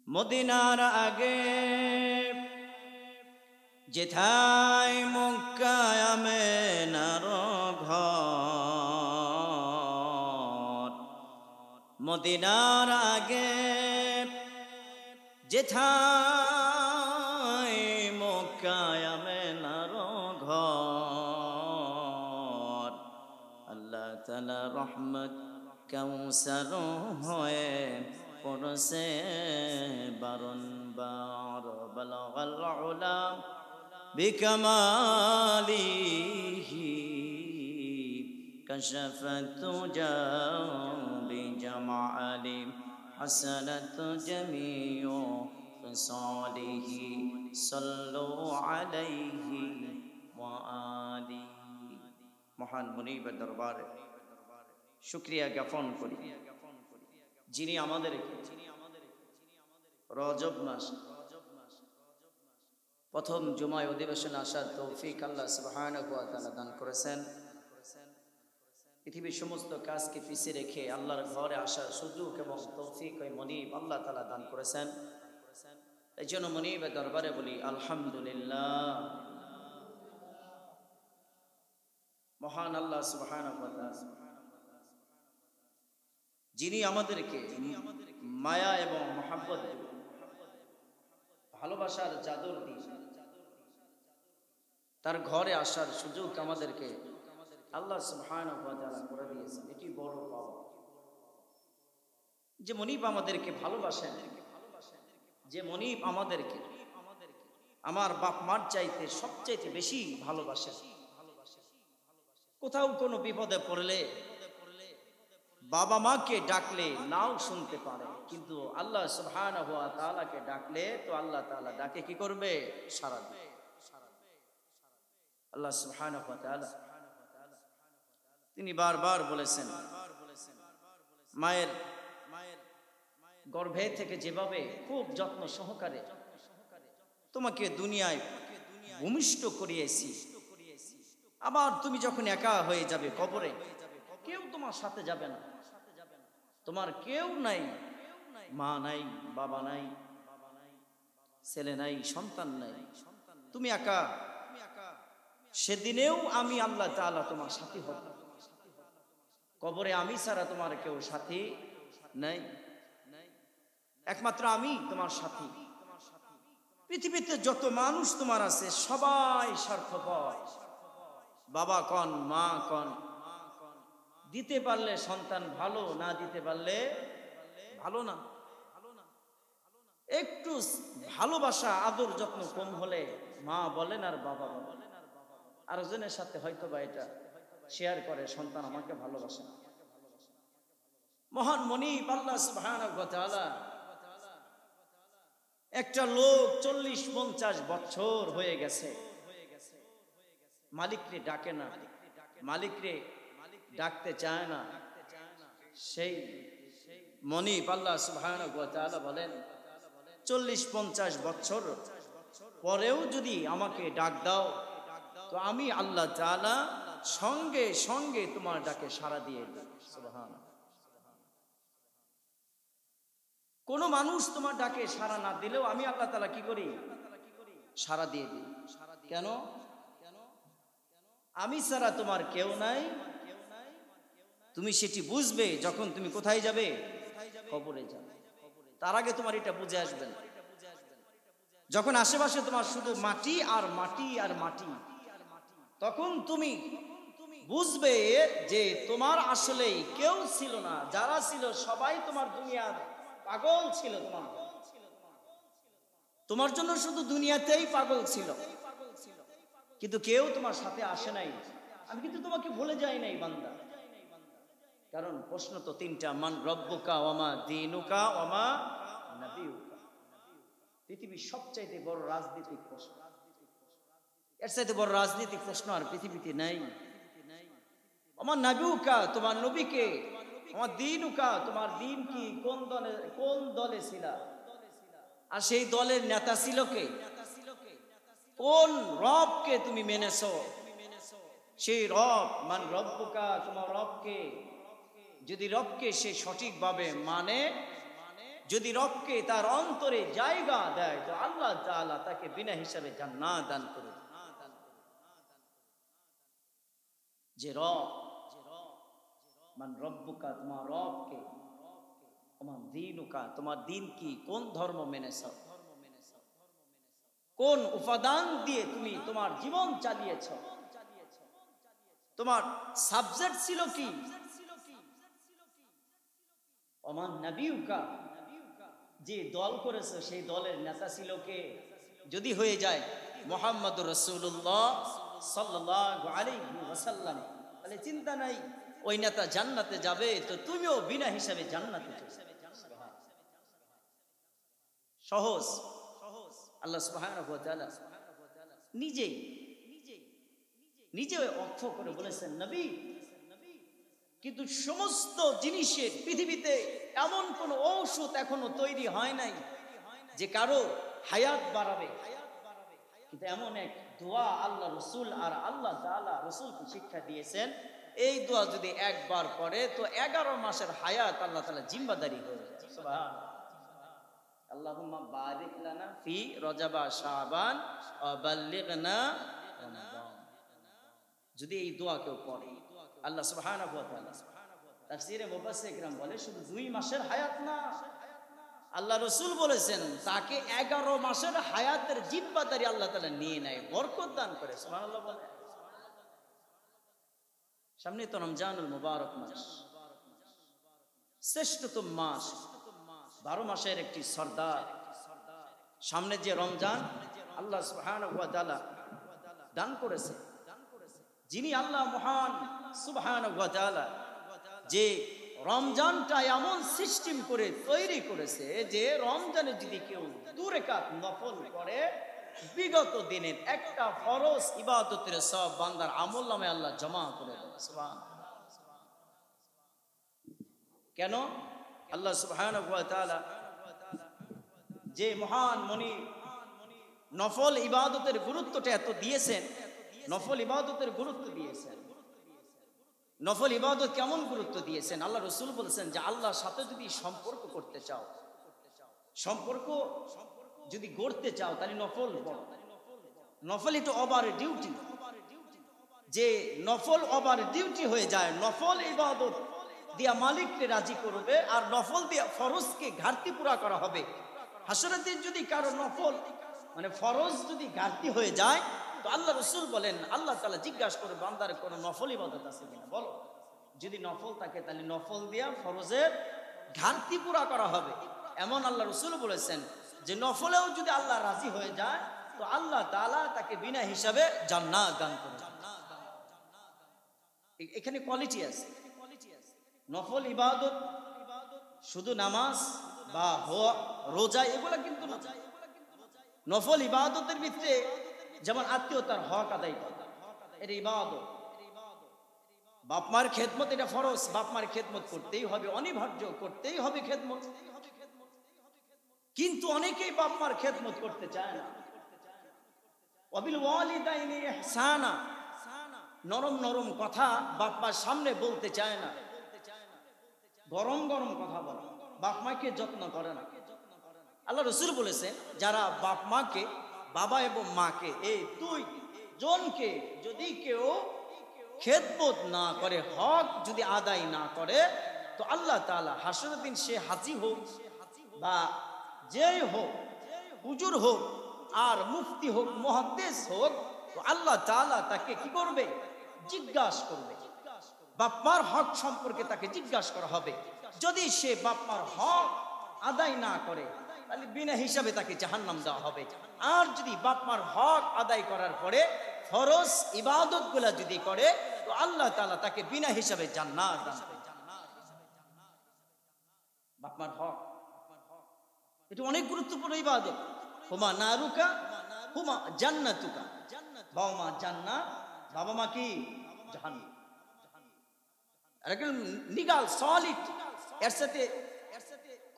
মদিনার আগে যেথায় মক্কায় আমেনার ঘর, মদিনার আগে যেথায় মক্কায় আমেনার ঘর, আল্লাহ তাআলা রহমত কাউসার হয়ে পরসে বারংবার। বালাগাল উলা বিকামালিহি কাশাফাত তুজা বিজামালি হাসানাত জামিউ ফিসালিহি সাল্লু আলাইহি ওয়া আলিহি। মহান মুনিবের দরবারে শুকরিয়া জ্ঞাপন করি, যিনি আমাদেরকে রজব মাস প্রথম জুমায় অধিবেশন আসার তৌফিক আল্লাহ সুবহানাহু ওয়া তাআলা দান করেছেন। পৃথিবীর সমস্ত কাজকে পিছিয়ে রেখে আল্লাহর ঘরে আসার সুযোগ এবং তৌফিক ওই মনিব আল্লাহ তাআলা দান করেছেন। এই জন্য মনিবের দরবারে বলি আলহামদুলিল্লাহ। মহান আল্লাহ সুবহানাহু ওয়া তাআলা যিনি আমাদেরকে মায়া এবং মহব্বত ভালোবাসার চাদর দিয়ে তার ঘরে আসার সুযোগ আমাদেরকে আল্লাহ সুবহানাহু ওয়া তাআলা করে দিয়েছেন। এটি বড় পাওয়া যে মনিব আমাদেরকে ভালোবাসেন, যে মনিব আমাদেরকে আমার বাপ মার চাইতে সবচাইতে বেশি ভালোবাসেন। কোথাও কোনো বিপদে পড়লে বাবা মাকে ডাকলে নাও শুনতে পারে, কিন্তু আল্লাহ সুবহানাহু ওয়া তাআলাকে ডাকলে তো আল্লাহ তাআলা ডাকে কি করবে? সাড়া দিবে। আল্লাহ সুবহানাহু ওয়া তাআলা তিনি বারবার বলেছেন, মায়ের গর্ভে থেকে যেভাবে খুব যত্ন সহকারে তোমাকে দুনিয়ায় ভূমিষ্ঠ করিয়েছি, আবার তুমি যখন একা হয়ে যাবে কবরে, কেউ তোমার সাথে যাবে না, তোমার কেউ নাই, মা নাই, বাবা নাই, ছেলে নাই, সন্তান নাই, তুমি একা। সেদিনেও আমি আল্লাহ তাআলা তোমার সাথী হব, কবরে আমি ছাড়া তোমার কেউ সাথী নাই, একমাত্র আমি তোমার সাথী। পৃথিবীতে যত মানুষ তোমার আছে সবাই স্বার্থপর, বাবা কন, মা কন, দিতে পারলে সন্তান ভালো, না দিতে পারলে ভালো না। একটু ভালোবাসা আদর যত্ন কম হলে মা বলেন আর বাবা বলেন, আরেকজনের সাথে হয়তো বা এটা শেয়ার করে, সন্তান আমাকে ভালোবাসে না। মহান মনিব আল্লাহ সুবহানাহু ওয়া তাআলা একটা লোক 40-50 বছর হয়ে গেছে মালিকরে ডাকে না, মালিকরে ডাকতে চায় না। সেই মনিব আল্লাহ সুবহানাহু ওয়া তাআলা বলেন, 40-50 বছর পরেও যদি আমাকে ডাক দাও তো আমি আল্লাহ তাআলা সঙ্গে সঙ্গে তোমার ডাকে সাড়া দিয়ে দেব। সুবহানাল্লাহ। কোন মানুষ তোমার ডাকে সাড়া না দিলেও আমি আল্লাহ তাআলা কি করি? সাড়া দিয়ে দিই। কেন? আমি ছাড়া তোমার কেউ নাই। তুমি সেটি বুঝবে যখন তুমি কোথায় যাবে? কবরে যাবে। তার আগে তোমার এটা বুঝে আসবে না। যখন আশেপাশে তোমার শুধু মাটি আর মাটি আর মাটি, তখন তুমি বুঝবে যে তোমার আসলেই কেউ ছিল না, যারা ছিল সবাই তোমার দুনিয়ার পাগল ছিল, তোমার জন্য শুধু দুনিয়াতেই পাগল ছিল, কিন্তু কেউ তোমার সাথে আসে নাই। আমি কিন্তু তোমাকে ভুলে যাই নাই বান্দা। কারণ প্রশ্ন তো তিনটা, মান রব্বুকা ওয়া মা দীনুকা ওয়া মা নাবিয়ুকা। পৃথিবীর সবচাইতে বড় রাজনৈতিক প্রশ্ন, এর চাইতে বড় রাজনৈতিক প্রশ্ন আর পৃথিবীতে নাই। আমার নাবিয়ুকা, তোমার নবীকে, আমার দীনুকা, তোমার দিন কি, কোন দলে ছিল, আর সেই দলের নেতা ছিল কে, কোন রবকে তুমি মেনেছো, সেই রব, মান রব্বুকা, তোমার রবকে, যদি রবকে সে সঠিকভাবে মানে যদি রবকে তার অন্তরে জায়গা দেয় তো আল্লাহ তাআলা তাকে বিনা হিসাবে জান্নাত দান করে। যে রব, মান রব্বুকা, তোমার রবকে, তোমার দীনুকা, তোমার দিন কি, কোন ধর্ম মেনেছ, কোন উপাদান দিয়ে তুমি তোমার জীবন চালিয়েছ, তোমার সাবজেক্ট ছিল কি, ওমান নবিউকা, যে দল করেছে সেই দলের নেতা ছিল কে। যদি হয়ে যায় মুহাম্মদুর রাসূলুল্লাহ সাল্লাল্লাহু আলাইহি ওয়াসাল্লাম, তাহলে চিন্তা নাই, ওই নেতা জান্নাতে যাবে তো তুমিও বিনা হিসাবে জান্নাতে যাবে। সহজ। আল্লাহ সুবহানাহু ওয়া তাআলা নিজে অক্ষ করে বলেছেন নবী, কিন্তু সমস্ত জিনিসের পৃথিবীতে এমন কোন ঔষধ এখনো তৈরি হয় নাই যে কারো হায়াত বাড়াবে, কিন্তু এমন এক দোয়া আল্লাহ রসুল আর আল্লাহ তাআলা রসুলকে শিক্ষা দিয়েছেন, এই দোয়া যদি একবার পড়ে তো 11 মাসের হায়াত আল্লাহ তাআলা জিম্মাদারি হয়ে যায়। সুবহানাল্লাহ। আল্লাহুম্মা বারিক লানা ফি রজব শাবান ওয়া বাল্লিগনা রমাদান। যদি এই দোয়া কেউ পড়ে, আল্লাহ সুবহানাহু ওয়া তাআলা তাফসীরে মুফাসসির কিরাম বলে শুধু 2 মাসের হায়াত না, আল্লাহ রসুল বলেছেন তাকে 11 মাসের হায়াতের জিম্মাদারি আল্লাহ তাআলা নিয়ে নেয়, বরকত দান করে। সুবহানাল্লাহ বলে। সামনে তো রমজানুল মুবারক মাস, শ্রেষ্ঠতম মাস, 12 মাসের একটি সর্দার। সামনে যে রমজান আল্লাহ সুবহানাহু ওয়া তাআলা দান করেছে, যিনি আল্লাহ মহান সুবহানাহু ওয়া তাআলা যে রমজানটা এমন সিস্টেম করে তৈরি করেছে যে রমজানে যদি কেউ 2 রাকাত নফল করে বিগত দিনের একটা ফরজ ইবাদতের সব বান্দার আমলনামায় আল্লাহ জমা করে দেয়। সুবহানাল্লাহ। কেন? আল্লাহ সুবহানাহু ওয়া তাআলা যে মহান মনি নফল ইবাদতের গুরুত্বটা এত দিয়েছেন, নফল ইবাদতের গুরুত্ব দিয়েছেন। নফল ইবাদত কেমন গুরুত্ব দিয়েছেন? আল্লাহ রসুল বলেছেন যে আল্লাহর সাথে যদি সম্পর্ক করতে চাও, সম্পর্ক যদি গড়তে চাও তাহলে নফল পড়ো। নফল একটু ওভার ডিউটি, যে নফল ওভার ডিউটি হয়ে যায়, নফল ইবাদত দিয়া মালিককে রাজি করবে আর নফল দিয়া ফরজকে ঘাটতি পুরা করা হবে। হাসরের দিন যদি কারো নফল মানে ফরজ যদি ঘাটতি হয়ে যায় তো আল্লাহ রসুল বলেন আল্লাহ তাআলা জিজ্ঞাসা করে বান্দার কোনো নফল ইবাদত আছে কিনা, বলো। যদি নফল থাকে তাহলে নফল দিয়া ফরজের ঘাটতি পুরা করা হবে। এমন আল্লাহ রসুল বলেছেন যে নফলেও যদি আল্লাহ রাজি হয়ে যায় তো আল্লাহ তাআলা তাকে বিনা হিসাবে জান্নাত দান করবেন। এখানে কোয়ালিটি আছে। নফল ইবাদত শুধু নামাজ বা রোজা এগুলা কিন্তু না। নফল ইবাদতের ভিতরে যেমন আত্মীয়তার হক আদায় করা, এটা ইবাদত। বাপ মার খেদমত এটা ফরজ, বাপ মার খেদমত করতেই হবে, অনিবার্য করতেই হবে খেদমত। কিন্তু অনেকেই বাপ মার খেদমত করতে চায় না। ওয়াবিল ওয়ালিদাইনি ইহসানা, নরম নরম কথা বাপ মার সামনে বলতে চায় না, গরম গরম কথা বলে, বাপ মাকে যত্ন করে না। আল্লাহ রসুল বলেছেন যারা বাপ মাকে, বাবা এবং মাকে, এই 2 জনকে যদি কেউ খেদমত না করে, হক যদি আদায় না করে তো আল্লাহ তাআলা হাসরের দিন সে হাজি হোক বা যেই হোক, হুজুর হোক আর মুফতি হোক, মুহাদ্দিস হোক, তো আল্লাহ তাআলা তাকে কি করবে? জিজ্ঞাসা করবে। বাপমার হক সম্পর্কে তাকে জিজ্ঞাসা করা হবে। যদি সে বাপমার হক আদায় না করে তাহলে বিনা হিসাবে তাকে জাহান্নাম দেওয়া হবে। আর যদি বাপমার হক আদায় করার পরে ফরজ ইবাদতগুলো যদি করে তো আল্লাহ তাআলা তাকে বিনা হিসাবে জান্নাত দান করবে। বাপমার হক এটা অনেক গুরুত্বপূর্ণ ইবাদত। হুমা নারুকা হুমা জান্নাতুকা, বাবা মা জান্নাত, বাবা মা কি জাহান্নাম। নিগাল সলিড, এর সাথে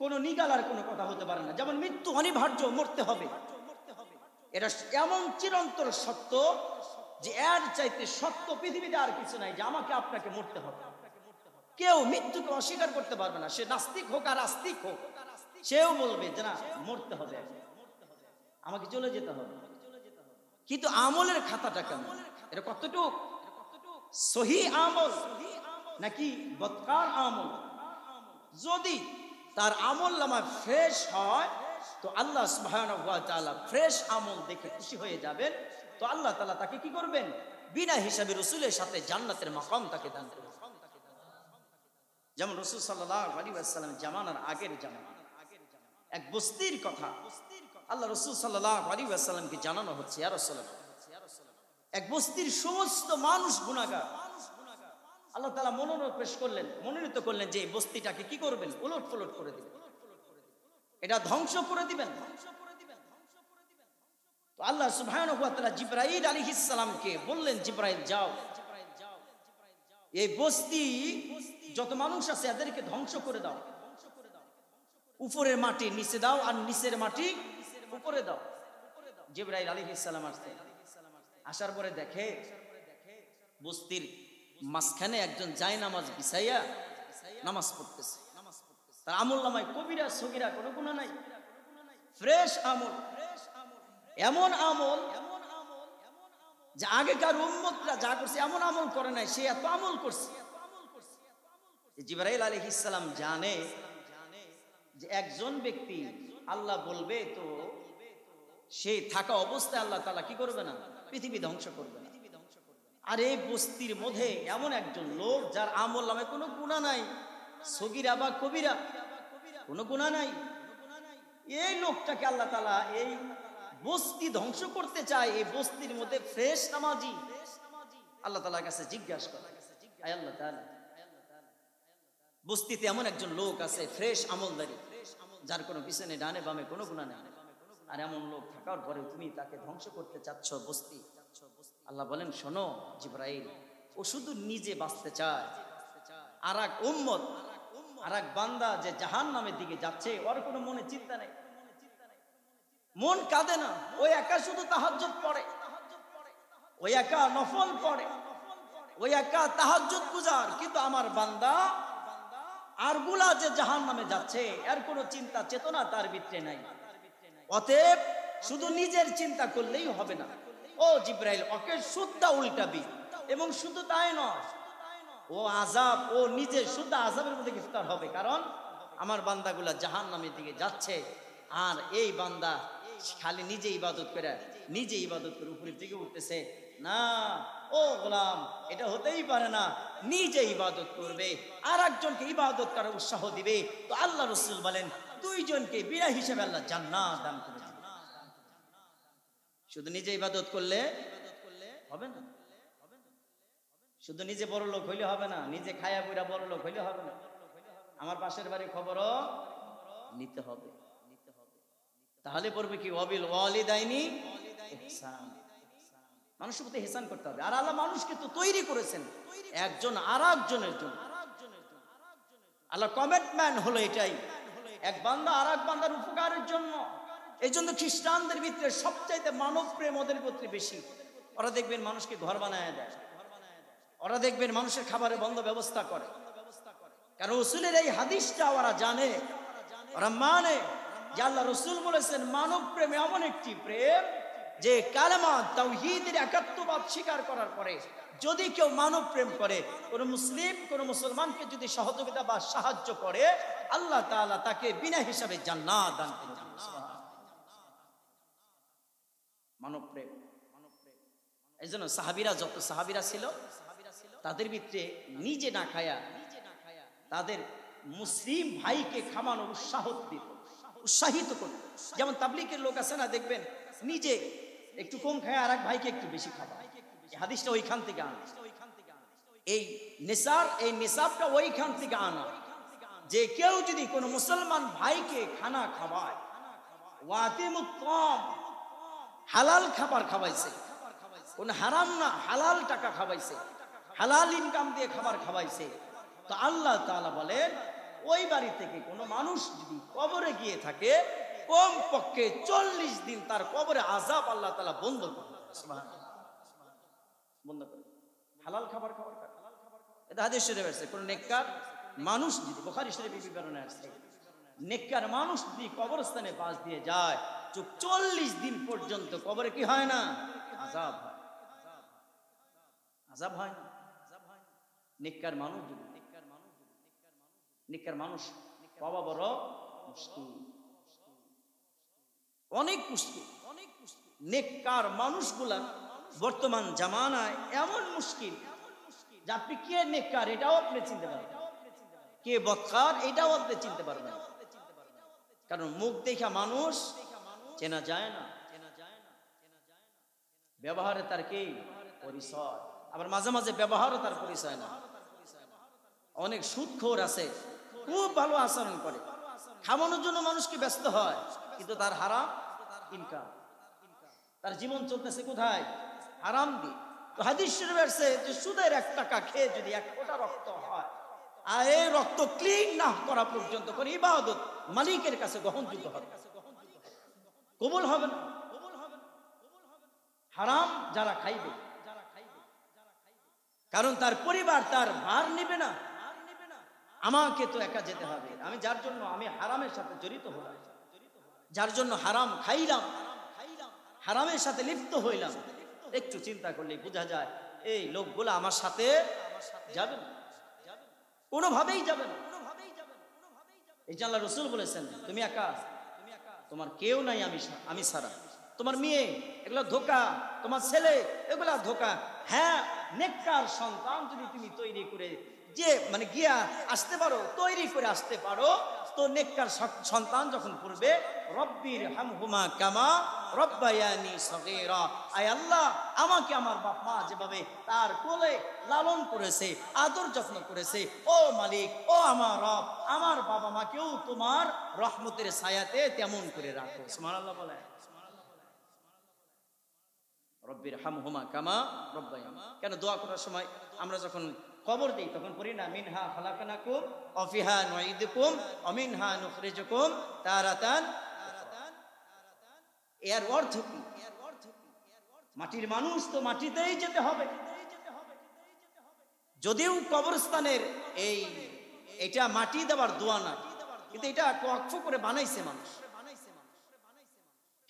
কোন নিগাল আর কোনো কথা হতে পারে না। যেমন মৃত্যু অনিবার্য, মরতে হবে, এটা এমন চিরন্তর সত্য যে এর চাইতে সত্য পৃথিবীতে আর কিছু নাই যে আমাকে আপনাকে মরতে হবে। কেউ মৃত্যুকে অস্বীকার করতে পারবে না, সে নাস্তিক হোক আর আস্তিক হোক। সেও বলবে যে না, মরতে হবে, আমাকে চলে যেতে হবে। কিন্তু আমলের খাতাটা কেমন? এটা কতটুক সহি আমল নাকি বদকার আমল? যদি তার আমল নামা ফ্রেশ হয় তো আল্লাহ সুবহানাহু ওয়া তাআলা ফ্রেশ আমল দেখে খুশি হয়ে যাবেন। তো আল্লাহ তাআলা তাকে কি করবেন? বিনা হিসাবে রাসূলের সাথে জান্নাতের মাকাম তাকে দান করবেন। যেমন রাসূল সাল্লাল্লাহু আলাইহি ওয়াসাল্লাম জামানার আগের জামানা এক বস্তির কথা আল্লাহ রাসূল সাল্লাল্লাহু আলাইহি ওয়াসাল্লামকে জানানো হচ্ছে। ইয়া রাসূলুল্লাহ, এক বস্তির সমস্ত মানুষ গুনাহগার। আল্লাহ তাআলা মনোনীত করলেন যে এই বস্তিটাকে কি করবেন? উলটপালট করে দিবেন, এটা ধ্বংস করে দিবেন। তো আল্লাহ সুবহানাহু ওয়া তাআলা জিবরাইল আলাইহিস সালামকে বললেন, জিবরাইল যাও, এই বস্তি যত মানুষ আছে এদেরকে ধ্বংস করে দাও। উপরের মাটি নিচে দাও আর নিচের মাটি উপরে দাও। জিবরাইল আলাইহিস সালাম আসছে, আসার পরে দেখে বস্তির মাঝখানে একজন জায়নামাজ বিছাইয়া নামাজ পড়তেছে। তার আমল নামায় কবিরা সগীরা কোনো গুনাহ নাই, ফ্রেশ আমল। এমন আমল যে আগেকার উম্মতরা যা করছে এমন আমল করে নাই, সে এত আমল করছে। জিবরাইল আলাইহিস সালাম জানে যে একজন ব্যক্তি আল্লাহ বলবে তো সে থাকা অবস্থায় আল্লাহ তাআলা কি করবে না? পৃথিবী ধ্বংস করবে না। আর এই বস্তির মধ্যে এমন একজন লোক যার আমল নামে কোনো গুনাহ নাই, সগীরা বা কবিরা কোনো গুনাহ নাই, এই লোকটাকে আল্লাহ তাআলা এই বস্তি ধ্বংস করতে চায়। এই বস্তির মধ্যে ফ্রেশ নামাজি আল্লাহ তাআলার কাছে জিজ্ঞাসা করে, আয় আল্লাহ তাআলা, বস্তিতে এমন একজন লোক আছে ফ্রেশ আমলদারি, যার কোনো পিছনে ডানে বামে কোনো গুনাহ নেই, আর এমন লোক থাকার পরে তুমি তাকে ধ্বংস করতে চাচ্ছ বস্তি। আল্লাহ বলেন, শোনো জিবরাইল, ও শুধু নিজে বাঁচতে চায়, আর এক উম্মত আর এক বান্দা যে জাহান্নামের দিকে যাচ্ছে ওর কোনো মনে চিন্তা নেই, মন কাঁদে না। ওই একা শুধু তাহাজ্জুদ পড়ে, ওই একা নফল পড়ে, ওই একা তাহাজ্জুদ গুজার। কিন্তু আমার বান্দা আরগুলা যে জাহান্নামে যাচ্ছে এর কোনো চিন্তা চেতনা তার ভিতরে নাই। অতএব শুধু নিজের চিন্তা করলেই হবে না, ও জিবরাইল ওকে শুদ্ধা উল্টাবি। এবং শুধু তাই নয়, ও আযাব, ও নিজে শুদ্ধ আযাবের মধ্যে গ্রেফতার হবে। কারণ আমার বান্দাগুলা জাহান্নামের দিকে যাচ্ছে, আর এই বান্দা খালি নিজে ইবাদত করে উপরের দিকে উঠতেছে না। ও গোলাম, এটা হতেই পারে না। নিজে ইবাদত করবে, আর একজনকে ইবাদত করার উৎসাহ দিবে। তো আল্লাহ রাসূল বলেন, দুইজনকে বিনা হিসেবে আল্লাহ জান্নাত দান করে দিবেন। শুধু নিজে ইবাদত করলে হবে না, শুধু নিজে বড় লোক হইলে হবে না, নিজে খায়া বুড়া বড় লোক হইলে হবে না। আমার পাশের বাড়ির খবরও নিতে হবে। তাহলে পড়বে কি? ওয়াবিল ওয়ালিদাইনি ইহসান, মানুষের প্রতি ইহসান করতে হবে। আর আল্লাহ মানুষকে তো তৈরি করেছেন একজন আর একজনের জন্য। আল্লাহ কমিটমেন্ট হলো এটাই, এক বান্দা আর এক বান্দার উপকারের জন্য। এই জন্য খ্রিস্টানদের ভিতরে সবচাইতে মানব প্রেম ওদের প্রতি বেশি। ওরা দেখবেন মানুষকে ঘর বানায় দেয়, ওরা দেখবেন মানুষের খাবারের বন্ধ ব্যবস্থা করে। কারণ রাসূলের এই হাদিসটা ওরা জানে, ওরা মানে যে আল্লাহ রাসূল বলেছেন মানব প্রেম এমন একটি প্রেম যে কালেমা তাওহীদের একাত্মবাদ স্বীকার করার পরে যদি কেউ মানব প্রেম করে, কোন মুসলিম কোন মুসলমানকে যদি সহযোগিতা বা সাহায্য করে, আল্লাহ তাআলা তাকে বিনা হিসাবে জান্নাত দান করে দিবেন। মানব প্রেম। এই জন্য সাহাবীরা, যত সাহাবীরা ছিল তাদের ভিতরে নিজে না খায়া তাদের মুসলিম ভাইকে খাওয়ানোর উৎসাহিত করত। যেমন তাবলীগের লোক আছে না, দেখবেন নিজে একটু কম খায় আর এক ভাইকে একটু বেশি খাওয়া। এই হাদিসটা ওইখান থেকে আনা, এই নেশাবটা ওইখান থেকে আনা, যে কেউ যদি কোনো মুসলমান ভাইকে খানা খাওয়ায়, ওয়াতিমুত তাম, হালাল খাবার খাওয়াইছে, কোন হারাম না, হালাল টাকা খাওয়াইছে, হালাল ইনকাম দিয়ে খাবার খাওয়াইছে, তো আল্লাহ তাআলা বলেন ওই বাড়ি থেকে কোনো মানুষ যদি কবরে গিয়ে থাকে, কম পক্ষে 40 দিন তার কবরে আযাব আল্লাহ তাআলা বন্ধ করে। সুবহানাল্লাহ, বন্ধ করে হালাল খাবার খাবার। এটা হাদিস শরীফে আছে, কোন নেককার মানুষ যদি, বুখারী শরীফে বিবরণে আছে, নেককার মানুষ যদি কবরস্থানে পাশ দিয়ে যায় 40 দিন পর্যন্ত কবরে কি হয় না? আযাব হয়। আযাব হয় না। নেককার মানুষ পাওয়া বড় মুশকিল, অনেক মুশকিল। নেককার মানুষগুলা বর্তমান জামানায় এমন মুশকিল যে আপনি কে নেককার এটাও আপনি চিনতে পারবেন, কে বদকার এটাও আপনি চিনতে পারবেন, কারণ মুখ দেখা মানুষ চেনা যায় না, ব্যবহারে তার কি পরিচয়, আবার মাঝে মাঝে ব্যবহারও তার পরিচয় না। অনেক সুদখোর আছে, খুব ভালো আচরণ করে, খাওয়ানোর জন্য মানুষকে ব্যস্ত হয়, কিন্তু তার হারাম ইনকাম, তার জীবন চলতেছে কোথায়? হারাম দিয়ে। তো হাদিস শরীফে আছে যে সুদের 1 টাকা খেয়ে যদি 1 ফোঁটা রক্ত হয়, আর এই রক্ত ক্লিন না করা পর্যন্ত কোন ইবাদত মালিকের কাছে গ্রহণযোগ্য হবে, কবুল হবে না। হারাম যারা খাইবে, কারণ তার পরিবার তার ভার নেবে না, আমাকে তো একা যেতে হবে, আমি যার জন্য আমি হারামের সাথে জড়িত হলাম, যার জন্য হারাম খাইলাম, হারামের সাথে লিপ্ত হইলাম, একটু চিন্তা করলে বোঝা যায় এই লোকগুলো আমার সাথে যাবে না, কোনোভাবেই যাবে না। এই যে আল্লাহ রাসূল বলেছেন তুমি একা, তোমার কেউ নাই আমি ছাড়া, তোমার মেয়ে এগুলো ধোঁকা, তোমার ছেলে এগুলা ধোঁকা। হ্যাঁ, নেককার সন্তান যদি তুমি তৈরি করে যে মানে গিয়া আসতে পারো, তৈরি করে আসতে পারো, তো নেককার সন্তান যখন পড়বে রব্বির হামহুমা কামা রব্বায়ানি সগীরা, আয় আল্লাহ আমাকে আমার বাপ মা যেভাবে তার কোলে লালন করেছে, আদর যত্ন করেছে, ও মালিক, ও আমার রব, আমার বাবা মাকেও তোমার রহমতের ছায়াতে তেমন করে রাখো। সুবহানাল্লাহ বলে, রব্বির হামহুমা কামা রব্বায়ানি। কেন দোয়া করার সময় আমরা যখন কবর দেই তখন পড়ি না মিনহা খালাকনাকুম ওয়া ফিহা নুঈদুকুম ওয়া মিনহা নুখরিজুকুম তারাতান। এর অর্থ কি? মাটির মানুষ তো মাটিতেই যেতে হবে, যদিও কবরস্থানের এটা মাটি দেওয়ার দোয়া না, কিন্তু এটা ওয়াকফ করে বানাইছে মানুষ।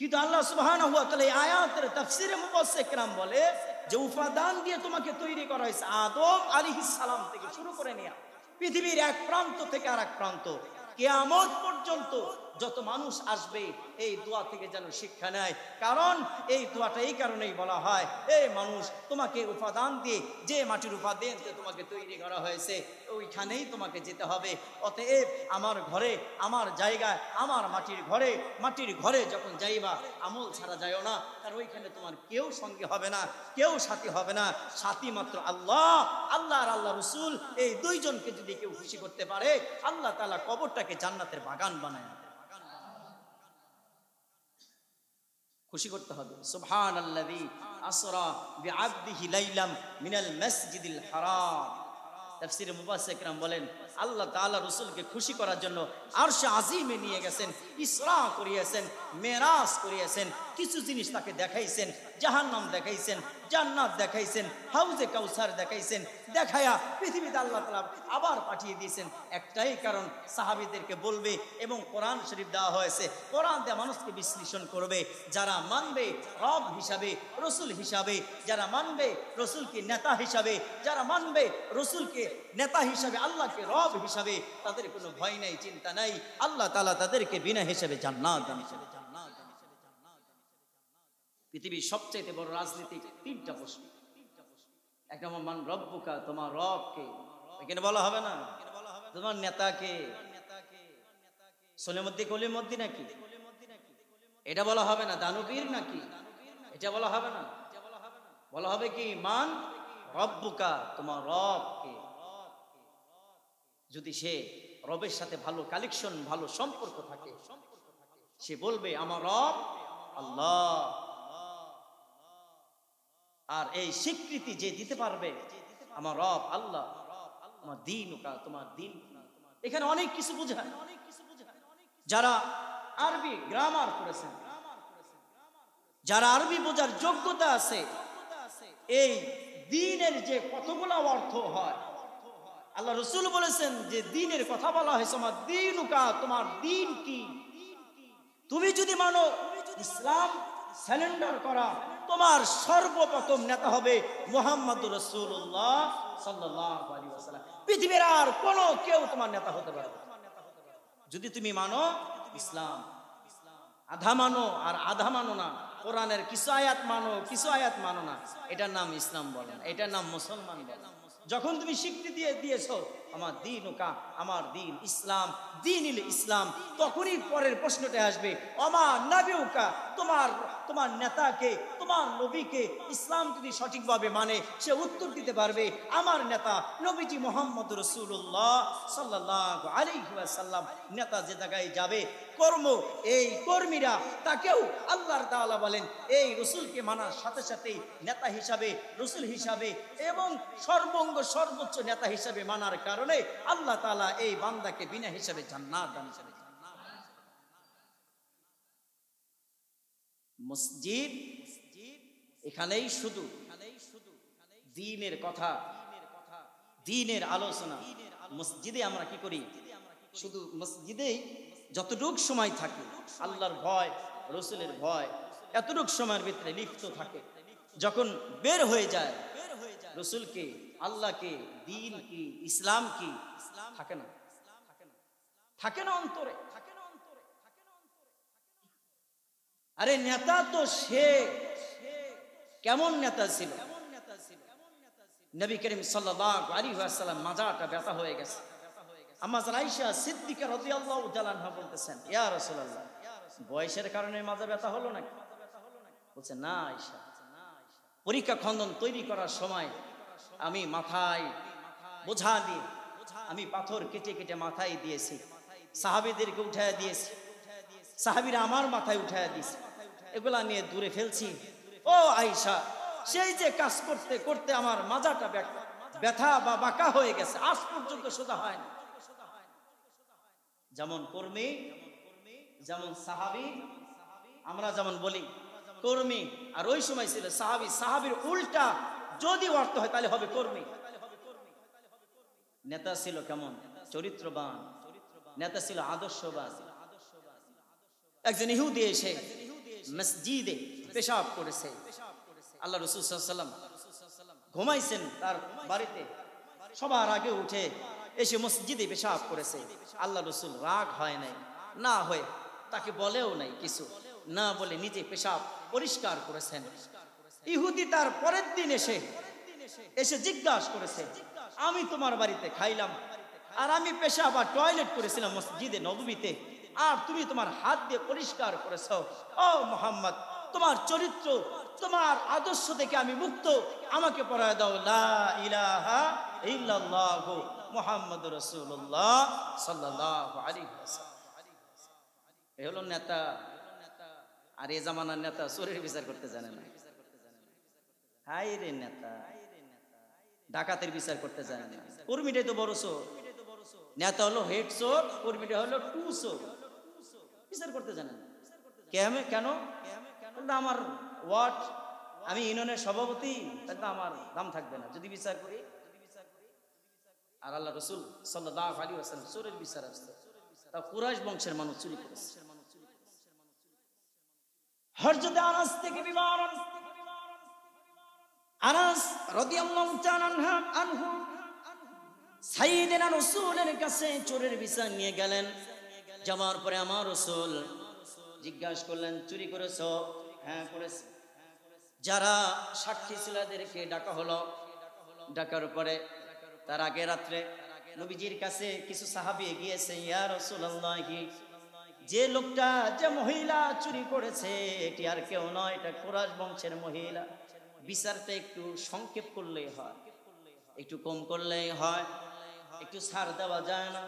কিন্তু আল্লাহ সুবহানাহু ওয়া তাআলা এই আয়াতের তাফসীরে মুফাসসির کرام বলে যে উপাদান দিয়ে তোমাকে তৈরি করা হয়েছে আদম আলাইহিস সালাম থেকে শুরু করে নিয়ে পৃথিবীর এক প্রান্ত থেকে আরেক প্রান্ত কিয়ামত পর্যন্ত যত মানুষ আসবে এই দোয়া থেকে যেন শিক্ষা নেয়। কারণ এই দোয়াটা এই কারণেই বলা হয়, এই মানুষ তোমাকে উপাদান দিয়ে, যে মাটির উপাদান দিয়ে তোমাকে তৈরি করা হয়েছে ওইখানেই তোমাকে যেতে হবে। অতএব আমার ঘরে, আমার জায়গায়, আমার মাটির ঘরে যখন যাইবা আমল ছাড়া যাইও না, কারণ ওইখানে তোমার কেউ সঙ্গে হবে না, কেউ সাথী হবে না, সাথী মাত্র আল্লাহ, আল্লাহ আর আল্লাহ রাসূল। এই দুইজনকে যদি কেউ খুশি করতে পারে আল্লাহ তাআলা কবরটাকে জান্নাতের বাগান বানায় খুশি করতে হবে। সুবহানাল্লাযী আসরা বিআবদিহি লাইলাম মিনাল মাসজিদিল হারাম। তাফসীরে মুফাসসির کرام বলেন আল্লাহ তাআলা রাসূলকে খুশি করার জন্য আরশে আজিমে নিয়ে গেছেন, ইসরা করিয়েছেন, মেরাজ করিয়েছেন, কিছু জিনিস তাকে দেখাইছেন, জাহান্নাম দেখাইছেন, জান্নাত দেখাইছেন, হাউজে কাউসার দেখাইছেন, দেখায়া পৃথিবীতে আল্লাহ তাআলা আবার পাঠিয়ে দিয়েছেন। একটাই কারণ, সাহাবীদেরকে বলবে এবং কোরআন শরীফ দেওয়া হয়েছে, কোরআন দিয়ে মানুষকে বিশ্লেষণ করবে। যারা মানবে রব হিসাবে, রসুল হিসাবে, যারা মানবে রসুলকে নেতা হিসাবে, যারা মানবে রসুলকে নেতা হিসাবে, আল্লাহকে রব হিসাবে, তাদের কোনো ভয় নাই, চিন্তা নাই। আল্লাহ তাআলা তাদেরকে বিনা হিসাবে জান্নাত দান করবে। পৃথিবীর সবচেয়ে বড় রাজনীতিক 3টা প্রশ্ন। এক নম্বর মান রব্বুকা, তোমার রব কে? এখানে বলা হবে না তোমার নেতা কে, সলিমুদ্দিন কলিমুদ্দি নাকি, এটা বলা হবে না। দানবীর নাকি, এটা বলা হবে না। বলা হবে কি মান রব্বুকা, তোমার রব কে। যদি সে রবের সাথে ভালো কালেকশন, ভালো সম্পর্ক থাকে, সে বলবে আমার রব আল্লাহ। আর এই স্বীকৃতি যে দিতে পারবে আমার রব আল্লাহ, আমার দিন, তোমার দিন, এখানে অনেক কিছু বোঝায়। যারা আরবি গ্রামার করেছেন, যারা আরবি বোঝার যোগ্যতা আছে, এই দিনের যে কতগুলো অর্থ হয় আল্লাহ রসুল বলেছেন যে দিনের কথা বলা হয়েছে, আমার দিনুকা, তোমার দিন কি? তুমি যদি মানো ইসলাম স্যালেন্ডার করা, তোমার সর্বপ্রথম নেতা হবে মুহাম্মদুর রাসূলুল্লাহ সাল্লাল্লাহু আলাইহি ওয়াসাল্লাম। পৃথিবীর আর কোনো কেউ তোমার নেতা হতে পারবে না। যদি তুমি মানো ইসলাম, আধা মানো আর আধা মানো না, কোরআনের কিছু আয়াত মানো কিছু আয়াত মানো না, এটার নাম ইসলাম বলে না, এটার নাম মুসলমান বলে না। যখন তুমি স্বীকৃতি দিয়েছো আমার দিন ওকা, আমার দিন ইসলাম, দিনিল ইসলাম, তখনই পরের প্রশ্নটা আসবে আমার নবীকা, তোমার নেতাকে, তোমার নবীকে ইসলাম যদি সঠিকভাবে মানে সে উত্তর দিতে পারবে আমার নেতা নবীজি মুহাম্মদ রাসূলুল্লাহ সাল্লাল্লাহু আলাইহি ওয়াসাল্লাম। নেতা যে জায়গায় যাবে কর্ম, এই কর্মীরা তাকেও আল্লাহর তাআলা বলেন এই রসুলকে মানার সাথে সাথে নেতা হিসাবে, রসুল হিসাবে এবং সর্বোচ্চ নেতা হিসাবে মানার কারণে আল্লাহ তাআলা এই বান্দাকে বিনা হিসাবে জান্নাত দান করেন। মসজিদ এখানেই শুধু দ্বীনের কথা, দ্বীনের আলোচনা। মসজিদে আমরা কি করি? শুধু মসজিদেই যতটুকু সময় থাকে আল্লাহর ভয়, রসুলের ভয়, এতটুকু সময়ের ভিতরে লিপ্ত থাকে। যখন বের হয়ে যায় রসুলকে, আল্লাহকে, দ্বীন কি, ইসলাম কি থাকে না, থাকে না অন্তরে। আরে নেতা তো সে কেমন নেতা ছিল? নবী করিম সাল্লাল্লাহু আলাইহি ওয়াসাল্লাম মাজাটা ব্যথা হয়ে গেছে। আম্মা জান আয়েশা সিদ্দিকা রাদিয়াল্লাহু তাআলা আনহা বলতেছেন, ইয়া রাসূলুল্লাহ, বয়সের কারণে মাজা ব্যথা হলো নাকি? বলছে না আয়েশা, পরীক্ষা খন্দন তৈরি করার সময় আমি মাথায় বোঝা দিয়ে আমি পাথর কেটে কেটে মাথায় দিয়েছি, সাহাবীদেরকে উঠায় দিয়েছি, সাহাবীরা আমার মাথায় উঠায় দিয়েছে, এগুলা নিয়ে দূরে ফেলছি। ও আয়েশা, সেই যে কাজ করতে করতে আমার মাজাটা ব্যথা বা বাঁকা হয়ে গেছে, আজ পর্যন্ত সোজা হয় না। যেমন কর্মী, যেমন সাহাবী, আমরা যেমন বলি কর্মী, আর ওই সময় ছিল সাহাবী। সাহাবীর উল্টা যদি অর্থ হয় তাহলে হবে কর্মী। নেতা ছিল কেমন? চরিত্রবান, নেতা ছিল আদর্শবান। একজন ইহুদি এসে মসজিদে পেশাব করেছে, আল্লাহ রাসূল সাল্লাল্লাহু আলাইহি ওয়াসাল্লাম ঘুমাইছেন তার বাড়িতে, সবার আগে উঠে এসে মসজিদে পেশাব করেছে। আল্লাহ রাসূল রাগ হয় নাই, না হয়ে তাকে বলেও নাই কিছু, না বলে নিজে পেশাব পরিষ্কার করেছেন। ইহুদি তার পরের দিন এসে জিজ্ঞাসা করেছে, আমি তোমার বাড়িতে খাইলাম আর আমি পেশাব বা টয়লেট করেছিলাম মসজিদে নববীতে, আর তুমি তোমার হাত দিয়ে পরিষ্কার করেছো। ও মুহাম্মদ, তোমার চরিত্র, তোমার আদর্শ থেকে আমি মুক্ত, আমাকে পড়ায় দাও লা ইলাহা ইল্লাল্লাহু মুহাম্মাদুর রাসূলুল্লাহ সাল্লাল্লাহু আলাইহি ওয়াসাল্লাম। এই হলো নেতা। আর এই জামানার নেতা চোরের বিচার করতে জানে না। হাই রে নেতা, ডাকাতের বিচার করতে জানে না। কর্মীটাই তো বড় চোর। নেতা হলো হেড চোর, কর্মীটা হলো টু চোর, বিচার করতে জানে না। কেন? আমার ওয়ার্ড, আমি ইউনিয়নের সভাপতি, তাহলে আমার দাম থাকবে না যদি বিচার করি। আর আল্লাহ রাসূল সাল্লাল্লাহু আলাইহি ওয়াসাল্লাম চোরের বিচার আসছে, তা কুরাইশ বংশের মানুষ চুরি করেছে। হযরত আনাস থেকে বিবরণ, আনাস রাদিয়াল্লাহু তাআলা আনহু সাইয়েদনা রাসূলের কাছে চোরের বিচার নিয়ে গেলেন। যাওয়ার পরে আমার রাসূল জিজ্ঞাসা করলেন, চুরি করেছো? হ্যাঁ করেছি। যারা সাক্ষী ছিল তাদেরকে ডাকা হলো। ডাকার পরে তার আগে রাত্রে নবীজির কাছে কিছু সাহাবী গিয়েছে, ইয়া রাসূলুল্লাহ, যে লোকটা, যে মহিলা চুরি করেছে এটি আর কেউ নয়, এটা কুরাইশ বংশের মহিলা। বিচারটা একটু সংক্ষেপ করলেই হয়, একটু কম করলেই হয়, একটু ছাড় দেওয়া যায় না?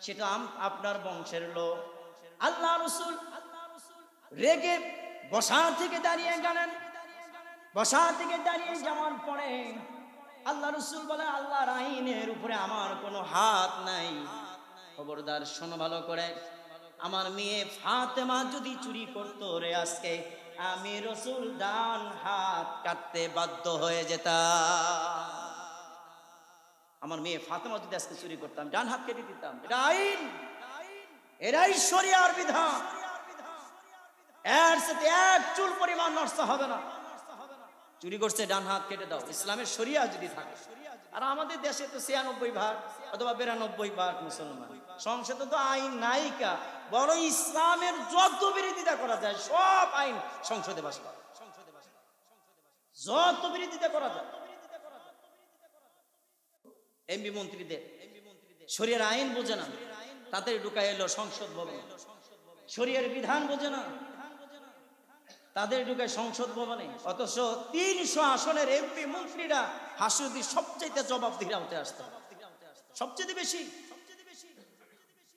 সেটা আপনার বংশের লোক। আল্লাহ রাসূল রেগে বসা থেকে দাঁড়িয়ে গেলেন। বসা থেকে দাঁড়িয়ে যাওয়ার পরে আল্লাহ রাসূল বলে, আল্লাহর আইনের উপরে আমার কোনো হাত নাই। খবরদার শোনো ভালো করে, আমার মেয়ে ফাতেমা যদি চুরি করতো রে আজকে, আমি রাসূল ডান হাত কাটতে বাধ্য হয়ে যেতাম। আমার মেয়ে ফাতেমা যদি আজকে চুরি করতাম ডান হাত কেটে দিতাম। এটা আইন, এরাই শরিয়ার বিধান। এর সাথে এক চুল পরিমাণ নষ্ট হবে না। চুরি করছে ডান হাত কেটে দাও, ইসলামের শরিয়া যদি থাকে। আর আমাদের দেশে তো 96% অথবা 92% মুসলমান, সংসদে তো আইন নায়িকা, বড় ইসলামের যত বিরোধিতা করা যায় সব আইন সংসদে পাস করে, যত বিরোধিতা করা যায়। এমপি মন্ত্রীদের শরিয়ার আইন বোঝে না, তাদের ঢুকায় এলো সংসদ ভবনে। শরিয়ার বিধান বোঝে না, তাদের ঢুকায় সংসদ ভবনে। অথচ 300 আসনের এমপি মন্ত্রীরা হাসুদি সবচেয়ে জবাবদিহির আওতায় আসতে, সবচেয়ে বেশি।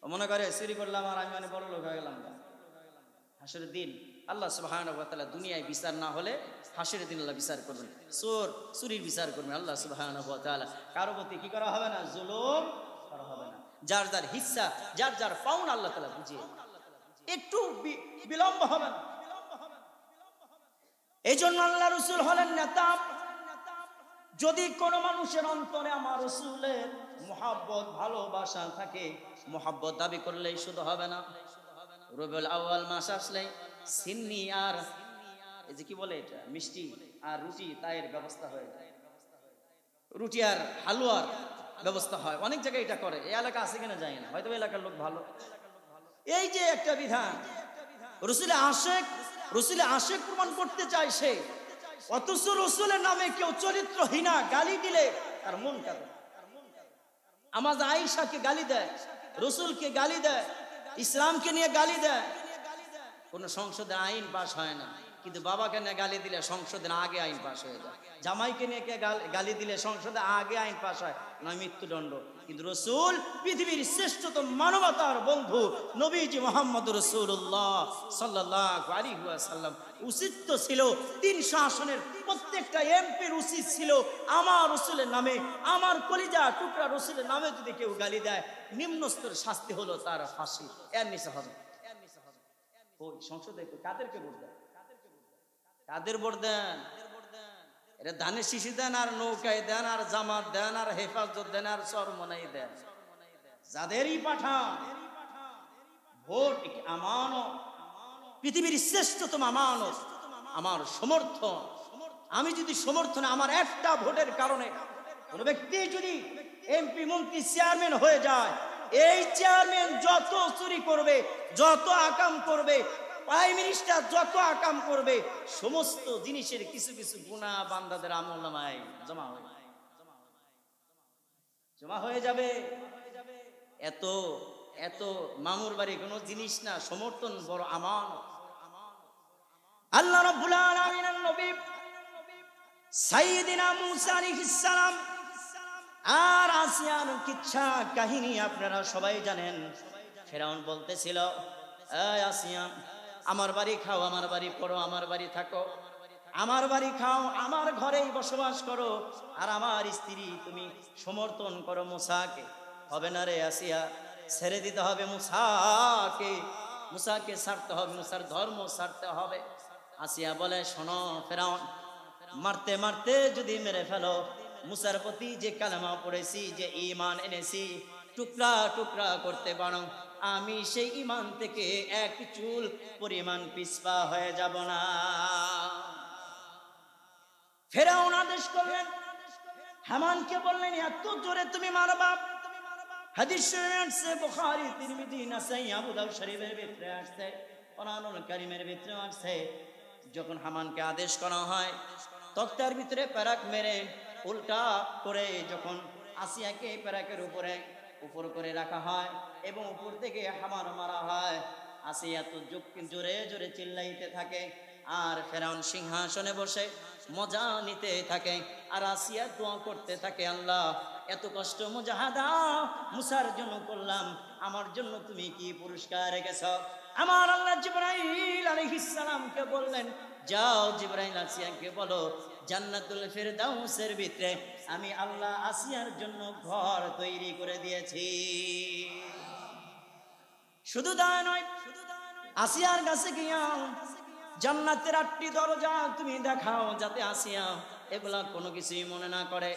মনে করে চুরি করলাম আর আমি অনেক বড় লোক হয়ে গেলাম। হাসরের দিন আল্লাহ সুবহানাহু ওয়া তাআলা দুনিয়ায় বিচার না হলে হাসরের দিন আল্লাহ বিচার করবেন, চুরির বিচার করবেন আল্লাহ সুবহানাহু ওয়া তাআলা। কারো প্রতি কি করা হবে না? জুলুম করা হবে না। যার যার হিস্সা, যার যার পাওনা আল্লাহ তাআলা বুঝিয়ে, একটু বিলম্ব হবে না। এই জন্য আল্লাহ রাসূল হলেন নেতা। যদি কোনো মানুষের অন্তরে আমার রাসূলের মুহাব্বত, ভালোবাসা থাকে, মুহাব্বত দাবি করলেই শুধু হবে না। রবিউল আউয়াল মাস আসলে সিন্নি আর এই যে কি বলে এটা, মিষ্টি আর রুটি, তাইয়ের ব্যবস্থা হয়ে যায়। রুটি আর হালুয়ার ব্যবস্থা হয়, অনেক জায়গায় এটা করে। এই এলাকা আছে কিনা জানি না, হয়তো এলাকার লোক ভালো। এই যে একটা বিধান, রসুলে আশেক প্রমাণ করতে চায় সে, অথচ রসুলের নামে কেউ চরিত্রহীনা গালি দিলে তার মন কাঁদে। আমাদের আয়েশাকে গালি দেয়, রসুলকে গালি দেয়, ইসলামকে নিয়ে গালি দেয়, কোন সংসদে আইন পাস হয় না। কিন্তু বাবাকে নিয়ে গালি দিলে সংসদের আগে আইন পাস হয়ে যায়। জামাইকে নিয়ে গালি দিলে সংসদে আগে আইন পাস হয়, নয় মৃত্যুদণ্ড। কিন্তু রসুল পৃথিবীর শ্রেষ্ঠতম মানবতার বন্ধু নবীজি মুহাম্মদ রাসূলুল্লাহ সাল্লাল্লাহু আলাইহি ওয়াসাল্লাম, উচিত তো ছিল 300 আসনের প্রত্যেকটা এমপির উচিত ছিল আমার রসুলের নামে, আমার কলিজা টুকরা রসুলের নামে যদি কেউ গালি দেয়, নিম্ন স্তরের শাস্তি হলো তার ফাঁসি, এর নিচে হবে। ওই সংসদে কাদেরকে ভোট দেন? কাদের ভোট দেন? এটা ধানের শিশি দেন আর নৌকায় দেন আর জামাত দেন আর হেফাজত দেন আর চরমনাই দেন, যাদেরই পাঠান। ভোট আমানত, পৃথিবীর শ্রেষ্ঠতম আমানত, আমার সমর্থন। আমি যদি সমর্থনে আমার একটা ভোটের কারণে কোন ব্যক্তি যদি এমপি মন্ত্রী চেয়ারম্যান হয়ে যায়, এই চেয়ারম্যান যত চুরি করবে, যত আকাম করবে, প্রাইম মিনিস্টার যত আকাম করবে, সমস্ত জিনিসের কিছু কিছু গুনাহ বান্দাদের আমলনামায় জমা হয়ে যাবে। এত এত মামুর বাড়ি কোনো জিনিস না, সমর্থন বড় আমানত। আল্লাহ রাব্বুল আলামিনের নবী সাইয়্যিদিনা মূসা আলাইহিস সালাম আর আসিয়ার কিচ্ছা কাহিনী আপনারা সবাই জানেন। ফেরাউন বলতেছিল, এই আসিয়া, আমার বাড়ি খাও, আমার বাড়ি পড়ো, আমার বাড়ি থাকো, আমার বাড়ি খাও, আমার ঘরেই বসবাস করো, আর আমার স্ত্রী তুমি সমর্থন করো মূসাকে। হবে না রে আসিয়া, ছেড়ে দিতে হবে মূসাকে, মূসাকে ছাড়তে হবে, মূসার ধর্ম ছাড়তে হবে। আসিয়া বলে, শোনো ফেরাউন, মারতে মারতে যদি মেরে ফেলো, মূসার প্রতি যে কালেমা পড়েছি, যে ঈমান এনেছি, টুকরা টুকরা করতে পারো, আমি সেই ঈমান থেকে এক চুল পরিমাণ পিছপা হয়ে যাব না। ফেরাউন আদেশ করলেন, হামানকে বললেন, এত জোরে তুমি মারবা? হাদিস শরীফে আছে, বুখারী, তিরমিজি, নাসাই, আবু দাউদ শরীফের ভিতরে আছে, কোরআনুল কারীমের ভিতরে আছে। যখন হামানকে আদেশ করা হয়, তক্তার ভিতরে প্যারাক মেরে উল্টা করে যখন আসিয়াকে প্যারাকের উপর করে রাখা হয় এবং উপর থেকে হামান মারা হয়, আসিয়া তো জোরে জোরে চিল্লাইতে থাকে, আর ফেরাউন সিংহাসনে বসে মজা নিতে থাকে, আর আসিয়া দোয়া করতে থাকে, আল্লাহ এত কষ্ট মুজাহাদা মুসার জন্য করলাম, আমার জন্য তুমি কি পুরস্কার রেখেছ? আমার আল্লাহ জিবরাইল আলাইহিস সালামকে বললেন, যাও জিবরাইল আসিয়াকে বলো, জান্নাতুল ফিরদাউসের ভিতরে আমি আল্লাহ আসিয়ার জন্য ঘর তৈরি করে দিয়েছি। শুধু তাই নয়, আসিয়ার কাছে গিয়া জান্নাতের 8টি দরজা তুমি দেখাও, যাতে আসিয়া এগুলা কোনো কিছুই মনে না করে।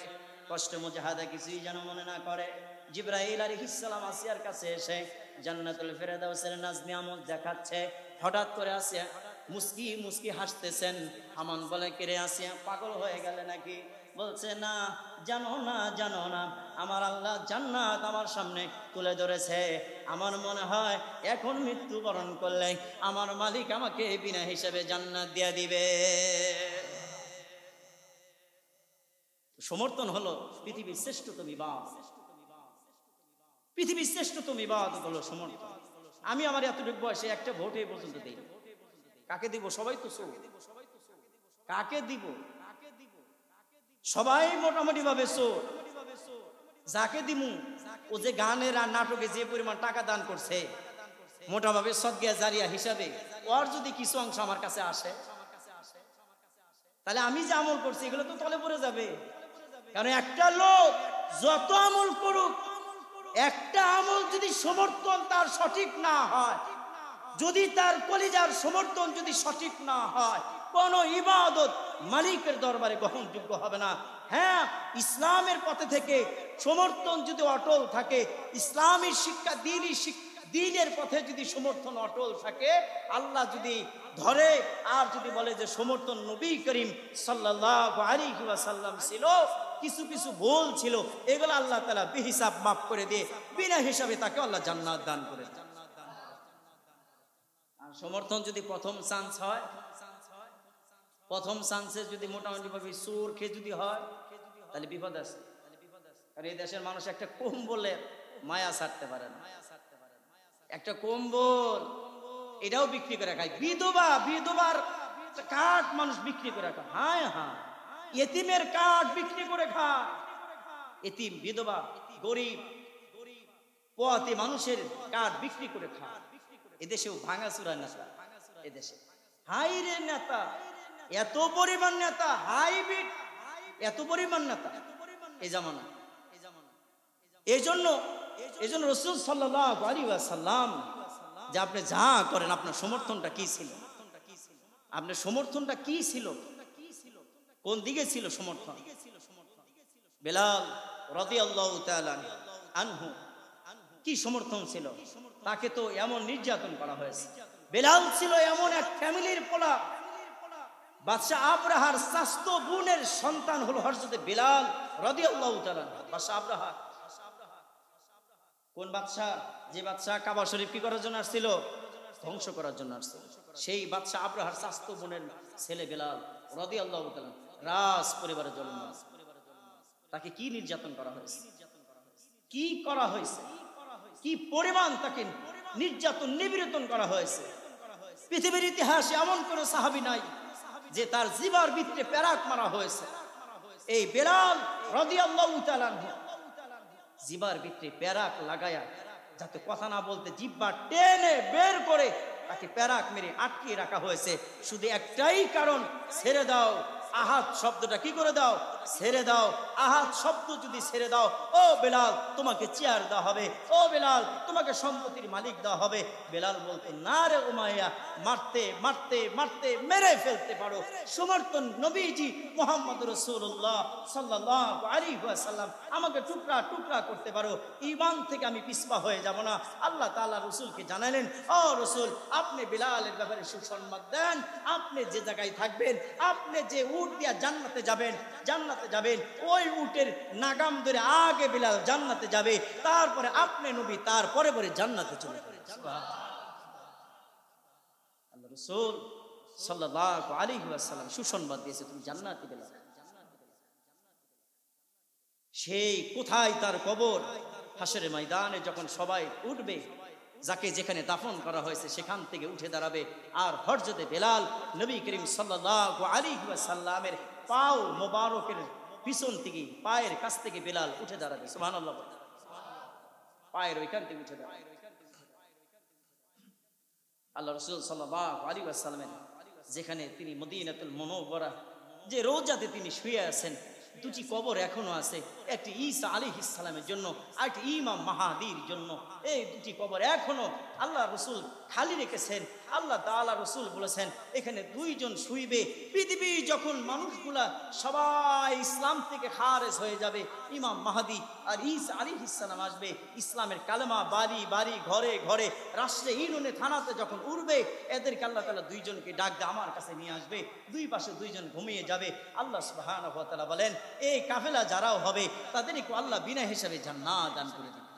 কষ্ট মুজাহাদা কিছুই যেন মনে না করে। জিবরাইল আলাইহিস সালাম আসিয়ার কাছে এসে জান্নাতুল ফেরদাউসের নাজ নিয়ামত দেখাচ্ছে। হঠাৎ করে আসিয়া মুস্কি মুস্কি হাসতেছেন। হামান বলে, কিরে আসিয়া পাগল হয়ে গেলে নাকি? বলছে, না, জানো না, জানো না, আমার আল্লাহ জান্নাত আমার সামনে তুলে ধরেছে। আমার মনে হয় এখন মৃত্যুবরণ করলে আমার মালিক আমাকে বিনা হিসেবে জান্নাত দিয়ে দিবে। সমর্থন হলো পৃথিবীর শ্রেষ্ঠতম ইবাদত। পৃথিবীর শ্রেষ্ঠতম ইবাদত হলো সমর্থন। আমি আমার এতটুকু বয়সে একটা ভোট এই পর্যন্ত দেই। কাকে দিব? সবাই তো চোর। কাকে দিব? সবাই মোটামুটি ভাবে চোর। যাকে দিমু ও যে গানের আর নাটকে যে পরিমাণ টাকা দান করছে, মোটাভাবে সদকা জারিয়া হিসাবে ওর যদি কিছু অংশ আমার কাছে আসে, তাহলে আমি যে আমল করছি এগুলো তো তলে পড়ে যাবে। কারণ একটা লোক যত আমল করুক, একটা আমল যদি সমর্থন তার সঠিক না হয়, যদি তার কলিজার সমর্থন যদি সঠিক না হয়, কোন ইবাদত মালিকের দরবারে গ্রহণযোগ্য হবে না। হ্যাঁ, ইসলামের পথে থেকে সমর্থন যদি অটল থাকে, ইসলামী শিক্ষা, দ্বীনের পথে যদি সমর্থন অটল থাকে, আল্লাহ যদি ধরে আর যদি বলে যে সমর্থন নবী করিম সাল্লাল্লাহু আলাইহি ওয়াসাল্লাম ছিল, কিছু কিছু ভুল ছিল, এগুলো আল্লাহ তাআলা বেহিসাব মাফ করে দিয়ে বিনা হিসাবে তাকে আল্লাহ জান্নাত দান করে। আর সমর্থন যদি প্রথম চান্স হয়, প্রথম চান্সে যদি মোটামুটি ভাবে সুর খেয়ে যদি হয়, তাহলে বিপদ আছে। আর এই দেশের মানুষ একটা কম্বলের মায়া ছাড়তে পারে না। একটা কম্বল এটাও বিক্রি করে খায়। বিধবার কাঠ মানুষ বিক্রি করে খায়। হায় হায়, এতিমের কাঠ বিক্রি করে খায়। এতিম, বিধবা, গরিব, পোয়াতি মানুষের কাঠ বিক্রি করে খায়। এদেশেও ভাঙাচুরা নেতা। এদেশে হাই রে নেতা, এত পরিমাণ নেতা, হাইব্রিড, এত পরিমাণ নেতা এই জামানা। এই জন্য রাসূল সাল্লাল্লাহু আলাইহি ওয়াসাল্লাম যে আপনি যা করেন আপনার সমর্থনটা কি ছিল? আপনার সমর্থনটা কি ছিল? কোন দিকে ছিল সমর্থন? বেলাল রাদিয়াল্লাহু তাআলা আনহু কি সমর্থন ছিল? তাকে তো এমন নির্যাতন করা হয়েছে। বেলাল ছিল এমন এক ফ্যামিলির পোলা, বাদশাহ আব্রাহার চাচতো বোনের সন্তান হলো হযরত বেলাল রাদিয়াল্লাহু তাআলা। বাদশাহ আব্রাহা কোন বাদশাহ? যে বাদশাহ কাবা শরীফ কি করার জন্য আসছিল? ধ্বংস করার জন্য আসছিল। সেই বাদশাহ আব্রাহার চাচতো বোনের ছেলে বেলাল রাদিয়াল্লাহু তাআলা রাজ পরিবারের জন্ম। তাকে কি নির্যাতন করা হয়েছে? কি করা হয়েছে? কি পরিমাণ তাকে নির্যাতন নিপীড়ন করা হয়েছে? পৃথিবীর ইতিহাসে এমন কোন সাহাবী নাই যে তার জিবার ভিতরে পেরাক মারা হয়েছে। এই বেলাল রাদিয়াল্লাহু তাআলা জিবার ভিতরে পেরাক লাগায়া যাতে কথা না বলতে জিহ্বা টেনে বের করে তাকে পেরাক মেরে আটকে রাখা হয়েছে। শুধু একটাই কারণ, ছেড়ে দাও। আহাদ শব্দটা কি করে দাও? ছেড়ে দাও। আহাদ শব্দ যদি ছেড়ে দাও, ও বেলাল তোমাকে চেয়ার দেওয়া হবে, ও বেলাল তোমাকে সম্পত্তির মালিক দেওয়া হবে। বেলাল বলতো, না রে উমাইয়া, মারতে মারতে মারতে মেরে ফেলতে পারো। সমর্থন নবীজি মুহাম্মদ রাসূলুল্লাহ সাল্লাল্লাহু আলাইহি ওয়াসাল্লাম আমাকে টুকরা টুকরা করতে পারো, ঈমান থেকে আমি পিছপা হয়ে যাব না। আল্লাহ তাআলা রাসূলকে জানালেন, ও রাসূল আপনি বেলালের ব্যাপারে সুসংবাদ দেন। আপনি যে জায়গায় থাকবেন, আপনি যে উট দিয়া জান্নাতে যাবেন, ওই উটের নাগাম ধরে আগে বেলাল জান্নাতে যাবে, তারপরে আপনি নবী, তারপরে পরে জান্নাতে চলে যাবেন। আল্লাহ রাসূল সাল্লাল্লাহু আলাইহি ওয়াসাল্লাম সুসংবাদ দিয়েছে, তুমি জান্নাতি বেলাল। সেই কোথায় তার কবর? হাসরের ময়দানে যখন সবাই উঠবে, যাকে যেখানে দাফন করা হয়েছে সেখান থেকে উঠে দাঁড়াবে, আর হযরতে বেলাল নবী করিম সাল্লাল্লাহু আলাইহি ওয়াসাল্লামের পাও মোবারকের পিছন থেকে, পায়ের কাছ থেকে বেলাল উঠে দাঁড়াবে। সুবহানাল্লাহ, পায়ের ওইখান থেকে উঠে দাঁড়াবে। আল্লাহ রাসূল সাল্লাল্লাহু আলাইহি ওয়াসাল্লামের যেখানে তিনি মদিনাতুল মুনাওয়ারা যে রওজাতে তিনি শুয়ে আছেন, দুটি কবর এখনো আছে। একটি ঈসা আলাইহিস সালামের জন্য, আর একটি ইমাম মাহাদির জন্য। এই দুটি কবর এখনো আল্লাহ রাসূল খালি রেখেছেন। আল্লাহ তাআলা রাসূল বলেছেন এখানে দুইজন শুইবে। পৃথিবী যখন মানুষগুলা সবাই ইসলাম থেকে খারেজ হয়ে যাবে, ইমাম মাহদি আর ঈসা আলাইহিস সালাম আসবে, ইসলামের কালেমা বাড়ি বাড়ি ঘরে ঘরে রাষ্ট্রে ইউনিয়নে থানাতে যখন উঠবে, এদেরকে আল্লাহ তাআলা দুইজনকে ডাক দিয়ে আমার কাছে নিয়ে আসবে। দুই পাশে দুইজন ঘুমিয়ে যাবে। আল্লাহ সুবহানাহু ওয়া তাআলা বলেন এই কাফেলা যারাও হবে তাদেরকে আল্লাহ বিনা হিসাবে জান্নাত দান করে দিবেন।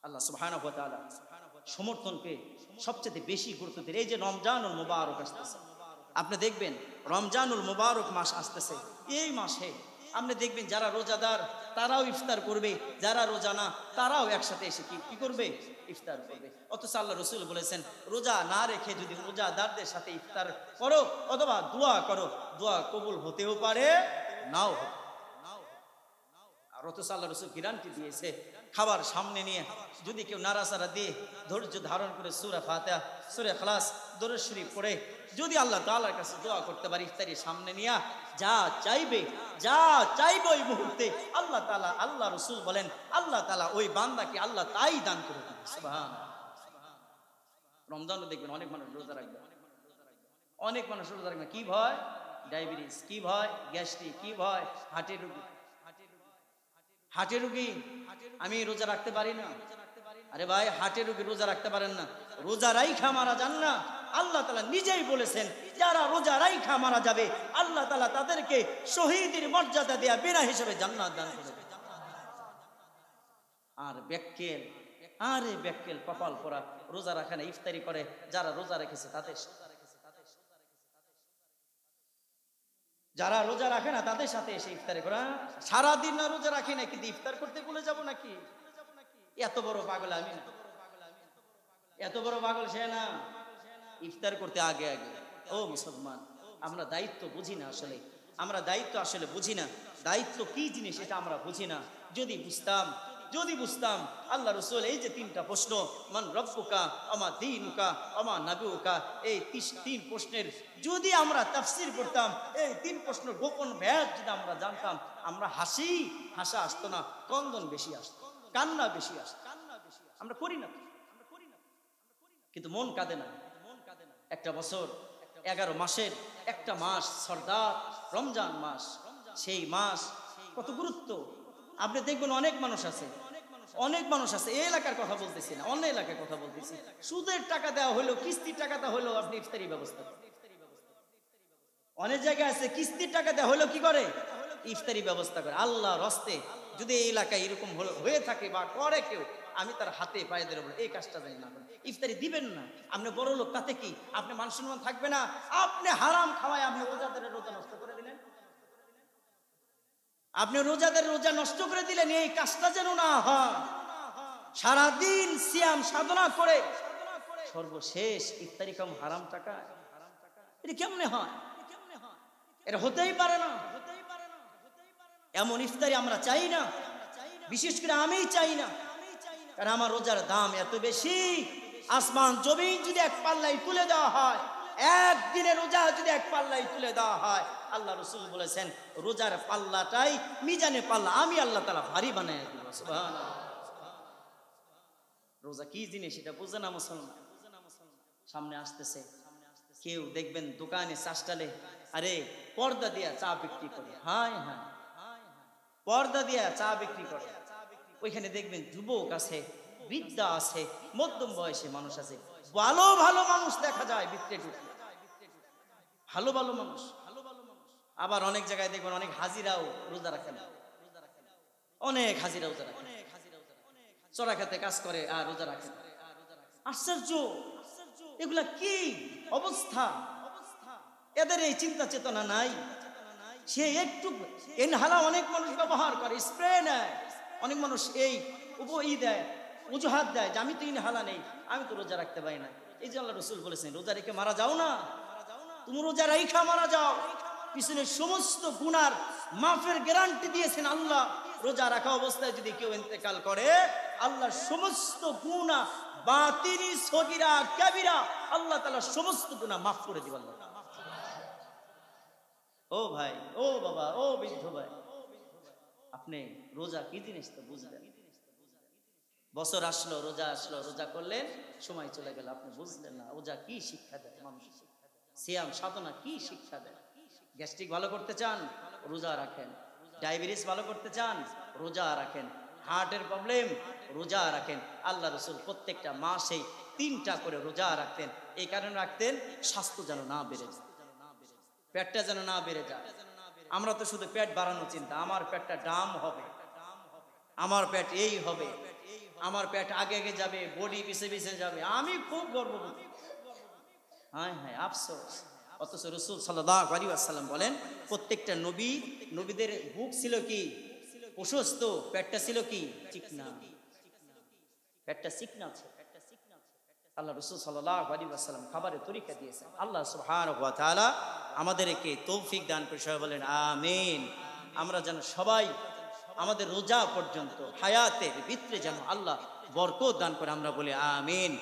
আল্লাহ সুবহানাহু ওয়া তাআলা সমর্থনকে সবচেয়ে বেশি গুরুত্ব দেন। এই যে রমজানুল মুবারক আসতেছে, আপনি দেখবেন রমজানুল মুবারক মাস আসতেছে, এই মাসে আপনি দেখবেন যারা রোজাদার তারাও ইফতার করবে, যারা রোজা না তারাও একসাথে এসে কি করবে, ইফতার করবে। অথচ আল্লাহ রাসূল বলেছেন রোজা না রেখে যদি রোজাদারদের সাথে ইফতার করো অথবা দোয়া করো, দোয়া কবুল হতেও পারে নাও হতে। আর অথচ আল্লাহ রাসূল গ্যারান্টি দিয়েছে খাবার সামনে নিয়ে যদি কেউ নাড়াচাড়া দিয়ে ধৈর্য ধারণ করে সূরা ফাতিহা, সূরা ইখলাস, দরুদ শরীফ পড়ে যদি আল্লাহ তাআলার কাছে দোয়া করতে পারে, ইফতারি সামনে নিয়ে যা চাইবে ওই মুহূর্তে আল্লাহ তাআলা, আল্লাহ রাসূল বলেন আল্লাহ তাআলা ওই বান্দাকে আল্লাহ তাই দান করে দেন। সুবহানাল্লাহ। রমজানও দেখবেন অনেক মানুষ রোজা রাখবে, অনেক মানুষ রোজা রাখবে কি ভয়, ডায়াবেটিস, কি ভয় গ্যাস্ট্রিক, কি ভয় হার্টের রোগী। হার্টের রোগী আমি রোজা রাখতে পারি না। আরে ভাই হার্টের রোগী রোজা রাখতে পারেন না, রোজা রাইখা মারা যান না। আল্লাহ তাআলা নিজেই বলেছেন যারা রোজা রাইখা মারা যাবে আল্লাহ তাআলা তাদেরকে শহীদের মর্যাদা দেয়া বিনা হিসেবে জান্নাত দান করবে। আর ব্যাক্কেল, আরে ব্যাক্কেল কপাল পরা রোজা রাখে না, ইফতারি করে যারা রোজা রেখেছে তাদের, যারা রোজা রাখে না তাদের সাথে এসে ইফতারি করা। সারাদিন না রোজা রাখি না কিন্তু ইফতার করতে ভুলে যাব নাকি? এত বড় পাগল আমি না, এত বড় পাগল সে না। ইফতার করতে আগে আগে ও মুসলমান আমরা দায়িত্ব বুঝি না, আসলে আমরা দায়িত্ব আসলে বুঝি না। দায়িত্ব কি জিনিস এটা আমরা বুঝি না। যদি বুঝতাম আল্লাহ রাসূল এই যে তিনটা প্রশ্ন মান রব্বুকা আমা দীনুকা আমা নাবিয়ুকা, এই তিন প্রশ্নের যদি আমরা তাফসীর করতাম, এই তিন প্রশ্ন গোপন ভেদ যদি আমরা জানতাম, আমরা হাসা আসতো না, কন্দন বেশি আসতো, কান্না বেশি আসতো। আমরা করি না কিন্তু মন কাঁদে না। একটা বছর 11 মাসের একটা মাস সরদার রমজান মাস, সেই মাস কত গুরুত্ব। আপনি দেখবেন অনেক মানুষ আছে এই এলাকার কথা বলতেছি না, অন্য এলাকার কথা বলতেছি, সুদের টাকা দেওয়া হলো, কিস্তির টাকা দেওয়া হলো, আপনি ইফতারি ব্যবস্থা করেন। অনেক জায়গায় আছে কিস্তির টাকা দেওয়া হলো কি করে, ইফতারি ব্যবস্থা করে। আল্লাহর হস্তে যদি এই এলাকায় এরকম হয়ে থাকে বা করে কেউ, আমি তার হাতে পায়ে ধরে বলি এই কাজটা জানি না, ইফতারি দিবেন না। আপনি বড় লোক তাতে কি, আপনি মান সম্মান থাকবে না, আপনি হারাম খাওয়ায় আপনি রোজাদারের রোজা নষ্ট করে দিলেন, আপনি রোজাদের রোজা নষ্ট করে দিলেন। এই কাজটা যেন না হয়। সারাদিন সিয়াম সাধনা করে সর্বশেষ ইফতারি কাম হারাম টাকা, এটা কেমনে হয়? এটা হতেই পারে না। এমন ইফতারি আমরা চাই না, বিশেষ করে আমি চাই না, কারণ আমার রোজার দাম এত বেশি। আসমান জমিন যদি এক পাল্লায় তুলে দেওয়া হয়, একদিনে রোজা যদি এক পাল্লায় তুলে দেওয়া হয়, আল্লাহ রাসূল বলেছেন রোজার পাল্লাটাই মিজানে পাল্লা আমি আল্লাহ তাআলা ভারী বানায় দেব। সুবহানাল্লাহ। রোজা কি জিনিস এটা বুঝে না মুসলমান। সামনে আসতেছে কেউ দেখবেন দোকানে চাষটালে আরে পর্দা দিয়া চা বিক্রি করে, হায় হায় পর্দা দিয়া চা বিক্রি করে। ওইখানে দেখবেন যুবক আছে, বৃদ্ধা আছে, মধ্যম বয়সী মানুষ আছে, ভালো ভালো মানুষ দেখা যায় বিক্রি ঢুকলে, ভালো ভালো মানুষ। আবার অনেক জায়গায় দেখবেন অনেক হাজিরাও রোজা রাখে না, অনেক হাজিরা রোজা রাখে, চড়া খেতে কাজ করে আর রোজা রাখে না। আশ্চর্য, এগুলা কি অবস্থা? এদের এই চিন্তা চেতনা নাই। সে একটু ইনহালা অনেক মানুষ ব্যবহার করে, স্প্রে নেয়, অনেক মানুষ এই দেয়, অজুহাত দেয় যে আমি তো ইনহালা নেই, আমি তো রোজা রাখতে পারি না। এই যে আল্লাহ রাসূল বলেছেন রোজা রেখে মারা যাও না, তুমি রোজা রাইখা মারা যাও, পিছনে সমস্ত গুনার মাফের গ্যারান্টি দিয়েছেন আল্লাহ। রোজা রাখা অবস্থায় যদি কেউ ইন্তেকাল করে, আল্লাহ সমস্ত গুনাহ বাতিনি সগীরা কাবীরা আল্লাহ তাআলা সমস্ত গুনাহ মাফ করে দিবেন। ও ভাই, ও বাবা, ও বৃদ্ধ ভাই, আপনি রোজা কি জিনিস তো বুঝবেন। বছর আসলো, রোজা আসলো, রোজা করলেন, সময় চলে গেল, আপনি বুঝলেন না রোজা কি শিক্ষা দেয় মানুষ, সিয়াম সাধনা কি শিক্ষা দেয়। গ্যাস্ট্রিক ভালো করতে চান, রোজা রাখেন। ডায়াবেটিস ভালো করতে চান, রোজা রাখেন। হার্টের প্রবলেম, রোজা রাখেন। আল্লাহ রসুল প্রত্যেকটা মাসে 3টা করে রোজা রাখতেন। এই কারণে রাখতেন, স্বাস্থ্য যেন না বেড়ে যায়, পেটটা যেন না বেড়ে যায়। আমরা তো শুধু পেট বাড়ানো চিন্তা, আমার পেটটা ডাম হবে, আমার পেট এই হবে, আমার পেট আগে আগে যাবে, বডি পিছে পিছে যাবে, আমি খুব গর্ববোধ। হ্যাঁ হ্যাঁ, আফসোস। অথচ রাসূল সাল্লাল্লাহু আলাইহি ওয়াসাল্লাম বলেন, প্রত্যেকটা নবীদের বুক ছিল কি প্রশস্ত, পেটটা ছিল কি চিকনা, পেটটা চিকনা ছিল। আল্লাহ রাসূল সাল্লাল্লাহু আলাইহি ওয়াসাল্লাম খাবারের তরিকা দিয়েছেন। আল্লাহ সুবহানাহু ওয়া তাআলা আমাদেরকে তৌফিক দান করে, সবাই বলেন আমিন। আমরা যেন সবাই আমাদের রোজা পর্যন্ত হায়াতের ভিতরে যেন আল্লাহ বরকত দান করে, আমরা বলি আমিন।